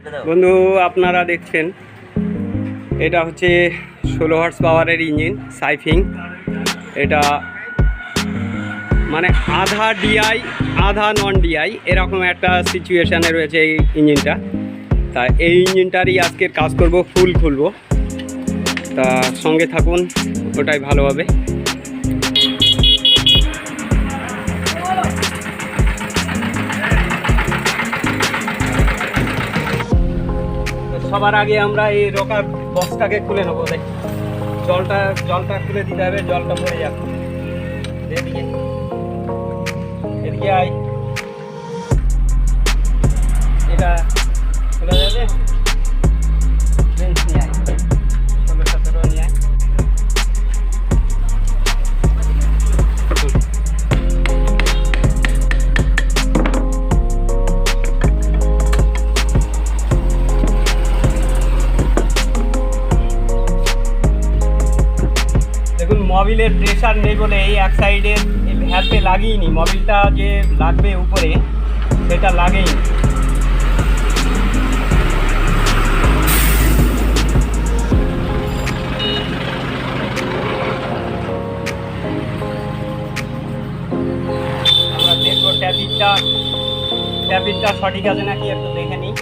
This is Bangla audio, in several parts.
বন্ধু আপনারা দেখছেন এটা হচ্ছে 16 হর্স পাওয়ারের ইঞ্জিন সাইফিং। এটা মানে আধা ডিআই আধা নন ডিআই এরকম একটা সিচুয়েশানে রয়েছে এই ইঞ্জিনটা। তা এই ইঞ্জিনটারই আজকের কাজ করব, ফুল খুলবো। তা সঙ্গে থাকুন, ওটাই ভালো হবে। সবার আগে আমরা এই রকার বক্সটাকে খুলে নেবো। দেখ জলটা খুলে দিতে হবে, জলটা পড়ে যাবে। এদিকে এদিকে আয়, এটা খুলে যাবে। নিয়ে আয়, 16-17 নিয়ে আয়। দেখুন মোবিলের প্রেশার নেই বলে এই এক সাইডের ভ্যালভে লাগিয়েনি, মোবিলটা যে লাগবে উপরে সেটা লাগেইনি। আমরা দেখবো ট্যাপিটটা সঠিক আছে নাকি একটু দেখে নিই।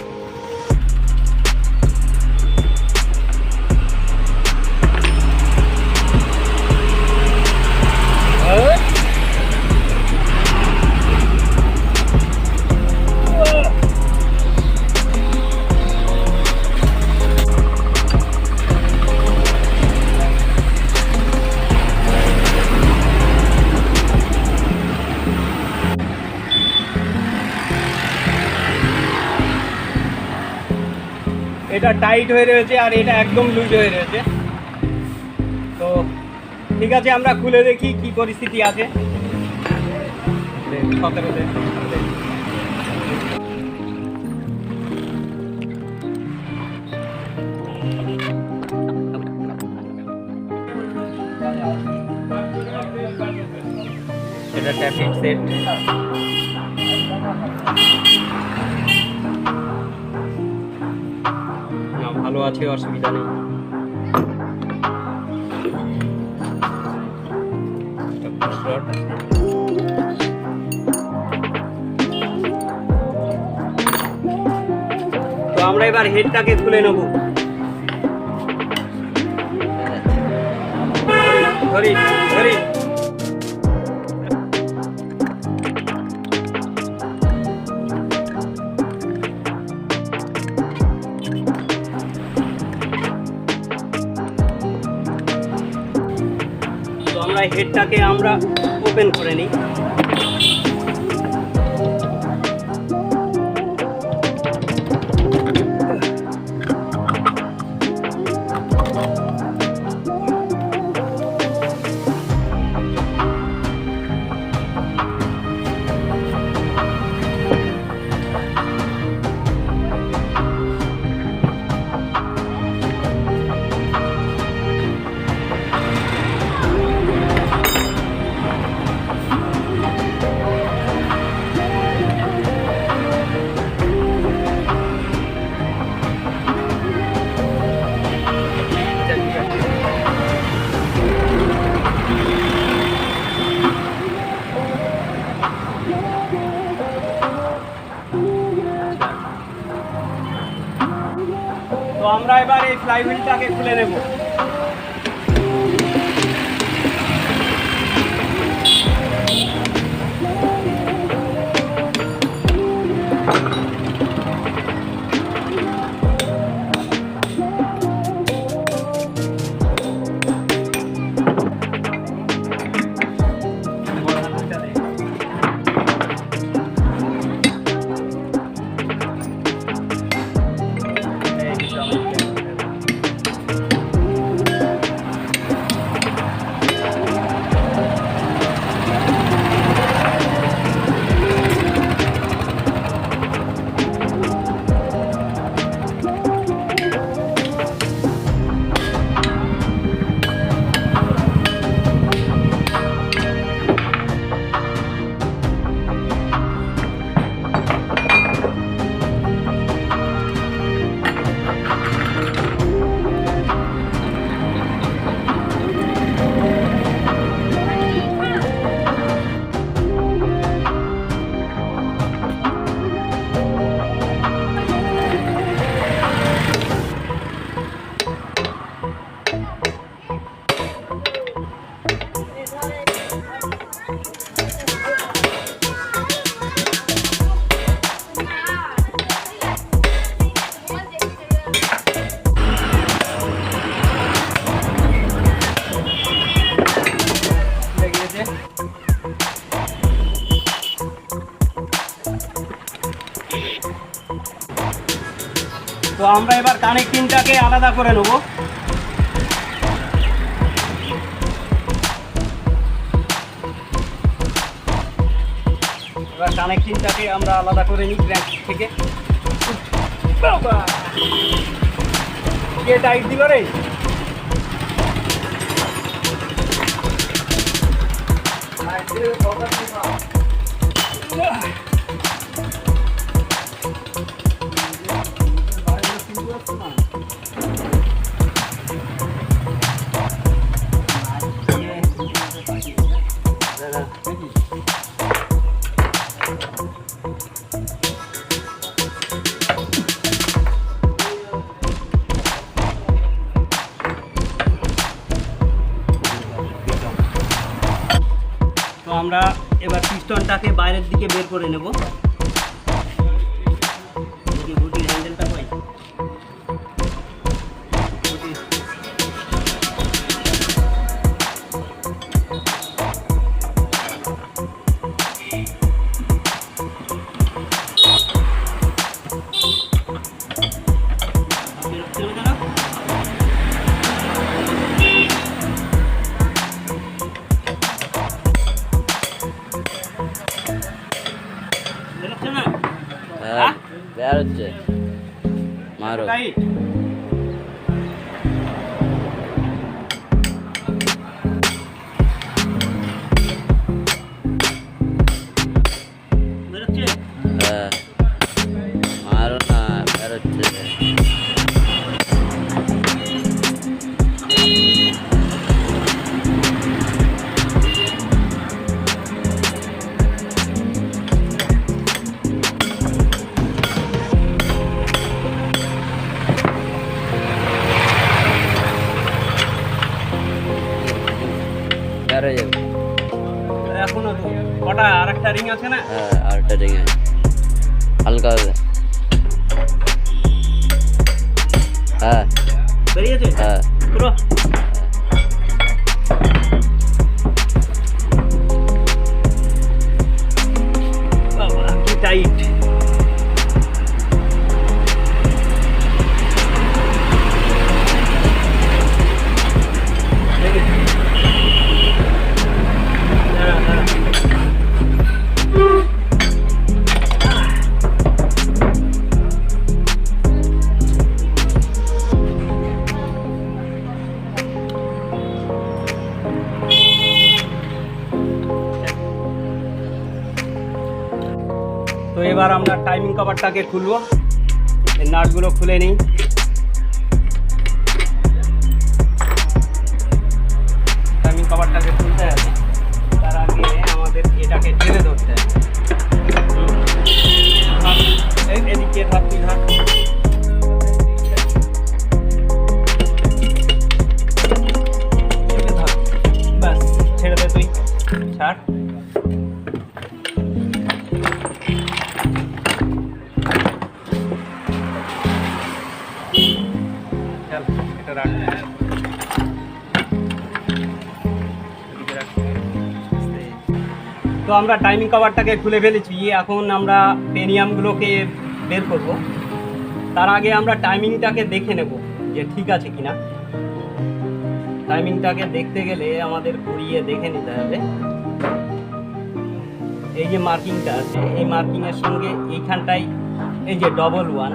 এটা টাইট হয়ে রয়েছে আর এটা একদম লুজ হয়ে রয়েছে। তো ঠিক আছে, আমরা খুলে দেখি কি পরিস্থিতি আছে। 17 এটা ট্যাপিং সেট। ভালো আছে, অসুবিধা নেই। তো আমরা এবার হেডটাকে খুলে নেব। ধরি ধরি হেডটাকে আমরা ওপেন করে নিই। তো আমরা এবার এই ফ্লাইহুইলটাকে খুলে নেব। তো আমরা এবার কানেক্টিংটাকে আলাদা করে নেব। এবার কানেক্টিংটাকে আমরা আলাদা করে নিই ক্র্যাঙ্ক থেকে। কে টাইট দিল রে? আমরা এবার পিস্টনটাকে বাইরের দিকে বের করে নেব। ঘুটির হ্যান্ডেলটা পাই। বেরোচ্ছে মারো। মারো না, বেরোচ্ছে। এখনো তো কটা আরেকটা রিং আছে না? হ্যাঁ, আরেকটা রিং আছে হালকা। হ্যাঁ বেরিয়েছে। হ্যাঁ পুরো বাবা কি টাইট। তো এবার আমরা টাইমিং কভারটাকে খুলবো। এই নাটগুলো খুলে নিই। টাইমিং কভারটাকে খুলতে হবে, তার আগে আমাদের এটাকে টেনে ধরতে হবে। এদিকে ধর, তুই ধর। ব্যাস ছেড়ে দে, তুই ছাড়। তো আমরা টাইমিং কভারটাকে খুলে ফেলেছি। এখন আমরা পেনিয়ামগুলোকে বের করব। তার আগে আমরা টাইমিংটাকে দেখে নেব যে ঠিক আছে কিনা। টাইমিংটাকে দেখতে গেলে আমাদের ঘুরিয়ে দেখে নিতে হবে। এই যে মার্কিংটা আছে, এই মার্কিংয়ের সঙ্গে এইখানটায় এই যে ডবল ওয়ান,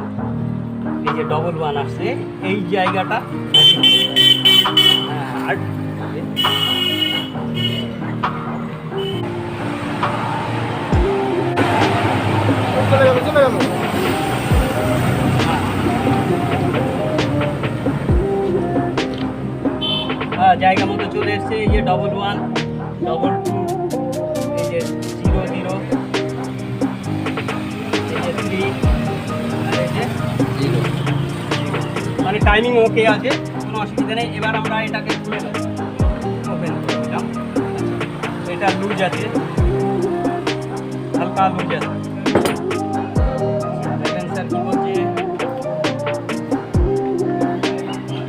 এই যে ডবল ওয়ান আসছে, এই জায়গাটা আর জায়গা মতো চলে এসছে। এই যে ডবল ওয়ান, ডবল টু, এই যে 0 0, এই যে 3, আর এই যে 0। মানে টাইমিং ওকে আছে, কোনো অসুবিধা নেই। এবার আমরা এটাকে খুলে দেবো, ওপেন করে দিলাম। এটা লুজ আছে, হালকা লুজ আছে। দেখেন স্যার কি বলছে।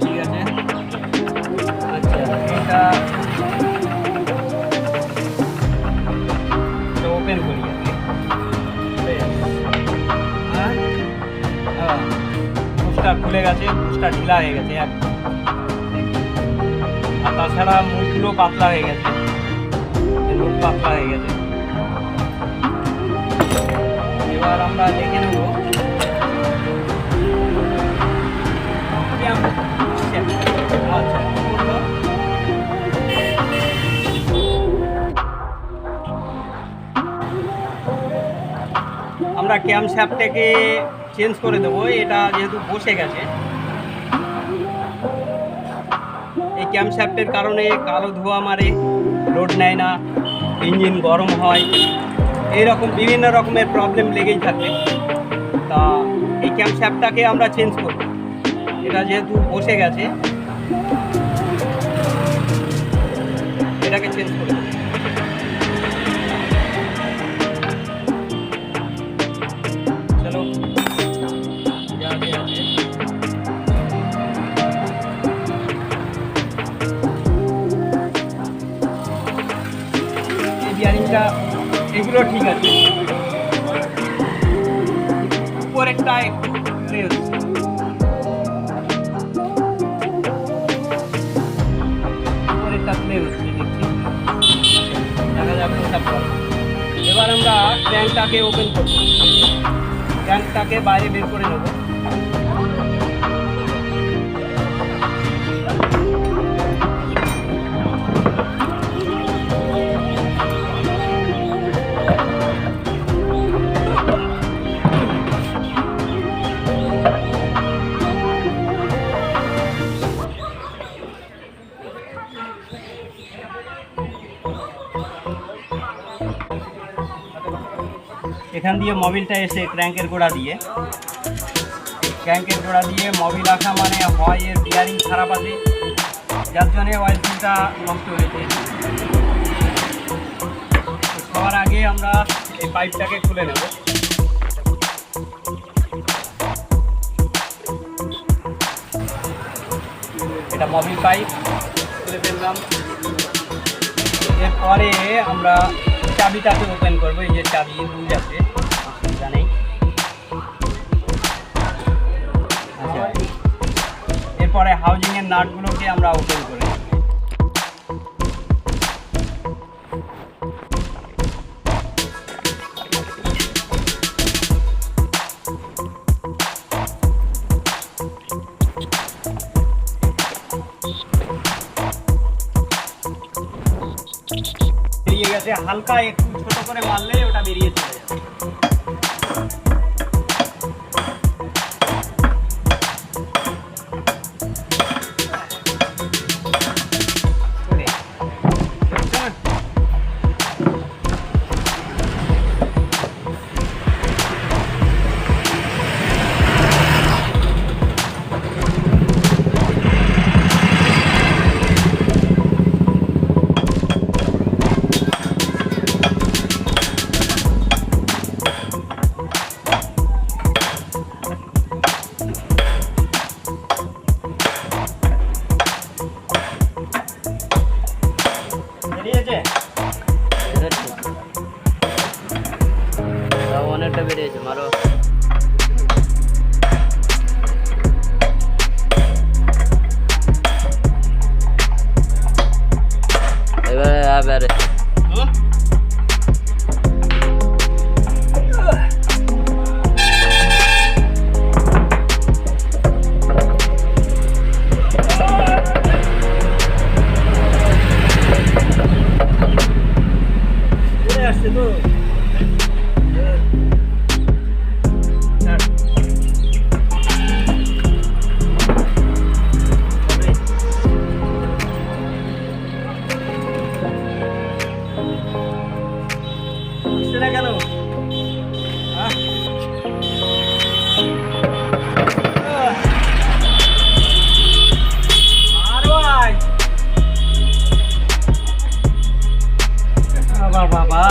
ঠিক আছে, আচ্ছা এটা ওপেন করি। খুব বুশটা খুলে গেছে, বুশটা ঢিলা হয়ে গেছে একদম। আর তাছাড়া মুখগুলো পাতলা হয়ে গেছে, মুখ পাতলা হয়ে গেছে। এবার আমরা দেখে নেব আচ্ছা আমরা ক্যাম শ্যাফটটাকে চেঞ্জ করে দেবো। এটা যেহেতু বসে গেছে, এই ক্যাম শ্যাফটের কারণে কালো ধোঁয়া মারে, লোড নেয় না, ইঞ্জিন গরম হয়, এইরকম বিভিন্ন রকমের প্রবলেম লেগেই থাকে। তা এই ক্যাম শ্যাফটটাকে আমরা চেঞ্জ করব। এটা যেহেতু বসে গেছে, এটাকে চেঞ্জ করে দেবো। চলো এই বিয়ারিংটা এগুলো ঠিক আছে, উপরেরটা একটু প্লে হচ্ছে। উপরেরটা প্লে হচ্ছে দেখছি, দেখা যাবে ওটা পরে। এবার আমরা ট্যাঙ্কটাকে ওপেন করব, ট্যাঙ্কটাকে বাইরে বের করে নেব। এখান দিয়ে মোবিলটা এসে ক্র্যাঙ্কের গোড়া দিয়ে মোবিল আসা মানে হয় এর বিয়ারিং খারাপ আছে, যার জন্যে অয়েল ফিল্টারটা নষ্ট হয়েছে। সবার আগে আমরা এই পাইপটাকে খুলে নেব। এটা মোবিল পাইপ খুলে ফেললাম। এরপরে আমরা চাবিটাকে ওপেন করবো। এই যে চাবি রুজ আছে, অসুবিধা নেই। আচ্ছা, এরপরে হাউজিংয়ের নাটগুলোকে আমরা ওপেন করে নেব। বেরিয়ে গেছে, হালকা একটু ছোট করে মারলে ওটা বেরিয়ে চলে যাবে। অনেকটা বেরিয়েছে, মারো। এবারে আবার আসছে তো কেন বাবা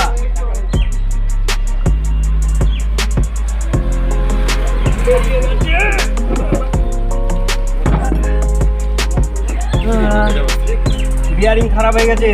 বিয়ারিং খারাপ হয়ে গেছে।